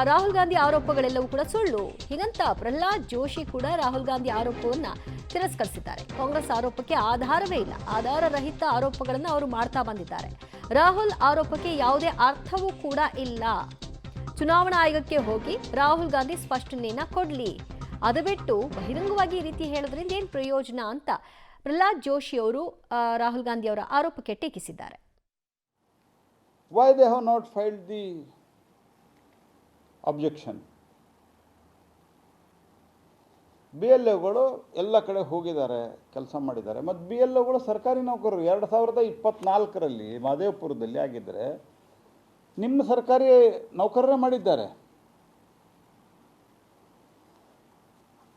ರಾಹುಲ್ ಗಾಂಧಿ ಆರೋಪಗಳೆಲ್ಲವೂ ಕೂಡ ಸುಳ್ಳು ಹೀಗಂತ ಪ್ರಹ್ಲಾದ್ ಜೋಶಿ ಕೂಡ ರಾಹುಲ್ ಗಾಂಧಿ ಆರೋಪವನ್ನ ತಿರಸ್ಕರಿಸಿದ್ದಾರೆ. ಕಾಂಗ್ರೆಸ್ ಆರೋಪಕ್ಕೆ ಆಧಾರವೇ ಇಲ್ಲ, ಆಧಾರ ರಹಿತ ಆರೋಪಗಳನ್ನು ಅವರು ಮಾಡ್ತಾ ಬಂದಿದ್ದಾರೆ. ರಾಹುಲ್ ಆರೋಪಕ್ಕೆ ಯಾವುದೇ ಅರ್ಥವೂ ಕೂಡ ಇಲ್ಲ. ಚುನಾವಣಾ ಆಯೋಗಕ್ಕೆ ಹೋಗಿ ರಾಹುಲ್ ಗಾಂಧಿ ಸ್ಪಷ್ಟನೆಯನ್ನ ಕೊಡ್ಲಿ, ಅದು ಬಿಟ್ಟು ಬಹಿರಂಗವಾಗಿ ಈ ರೀತಿ ಹೇಳೋದ್ರಿಂದ ಏನು ಪ್ರಯೋಜನ ಅಂತ ಪ್ರಹ್ಲಾದ್ ಜೋಶಿ ಅವರು ರಾಹುಲ್ ಗಾಂಧಿ ಅವರ ಆರೋಪಕ್ಕೆ ಟೀಕಿಸಿದ್ದಾರೆ. Why they have not filed the objection? BLOಗಳು ಎಲ್ಲ ಕಡೆ ಹೋಗಿದ್ದಾರೆ, ಕೆಲಸ ಮಾಡಿದ್ದಾರೆ. ಮತ್ತು BLOಗಳು ಸರ್ಕಾರಿ ನೌಕರರು 2024ರಲ್ಲಿ ಮಹದೇವಪುರದಲ್ಲಿ ಆಗಿದ್ದರೆ ನಿಮ್ಮ ಸರ್ಕಾರಿ ನೌಕರರೇ ಮಾಡಿದ್ದಾರೆ.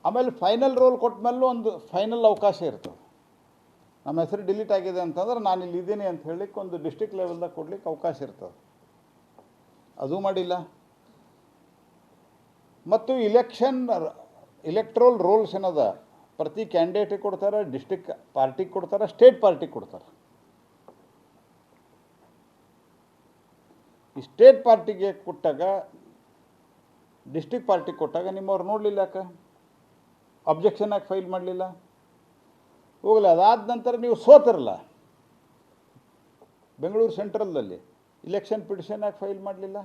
ಆಮೇಲೆ ಫೈನಲ್ ರೋಲ್ ಕೊಟ್ಟ ಮೇಲೂ ಒಂದು ಫೈನಲ್ ಅವಕಾಶ ಇರ್ತದೆ. ನಮ್ಮ ಹೆಸರು ಡಿಲೀಟ್ ಆಗಿದೆ ಅಂತಂದ್ರೆ ನಾನು ಇಲ್ಲಿ ಇದ್ದೀನಿ ಅಂತ ಹೇಳಲಿಕ್ಕೆ ಒಂದು ಡಿಸ್ಟ್ರಿಕ್ಟ್ ಲೆವೆಲ್ದಾಗ ಕೊಡ್ಲಿಕ್ಕೆ ಅವಕಾಶ ಇರ್ತದೆ. ಅದು ಮಾಡಿಲ್ಲ. ಮತ್ತು ಇಲೆಕ್ಟ್ರೋಲ್ ರೋಲ್ಸ್ ಏನದ ಪ್ರತಿ ಕ್ಯಾಂಡಿಡೇಟಿಗೆ ಕೊಡ್ತಾರೆ, ಡಿಸ್ಟ್ರಿಕ್ಟ್ ಪಾರ್ಟಿಗೆ ಕೊಡ್ತಾರೆ, ಸ್ಟೇಟ್ ಪಾರ್ಟಿಗೆ ಕೊಡ್ತಾರೆ. ಈ ಸ್ಟೇಟ್ ಪಾರ್ಟಿಗೆ ಕೊಟ್ಟಾಗ ಡಿಸ್ಟ್ರಿಕ್ಟ್ ಪಾರ್ಟಿಗೆ ಕೊಟ್ಟಾಗ ನಿಮ್ಮವ್ರು ನೋಡಲಿಲ್ಲ, ಯಾಕೆ ಅಬ್ಜೆಕ್ಷನ್ ಯಾಕೆ ಫೈಲ್ ಮಾಡಲಿಲ್ಲ? ಹೋಗಲಿ. ಅದಾದ ನಂತರ ನೀವು ಸೋತಿರಲ್ಲ ಬೆಂಗಳೂರು ಸೆಂಟ್ರಲ್ದಲ್ಲಿ, ಇಲೆಕ್ಷನ್ ಪಿಟಿಷನ್ ಯಾಕೆ ಫೈಲ್ ಮಾಡಲಿಲ್ಲ?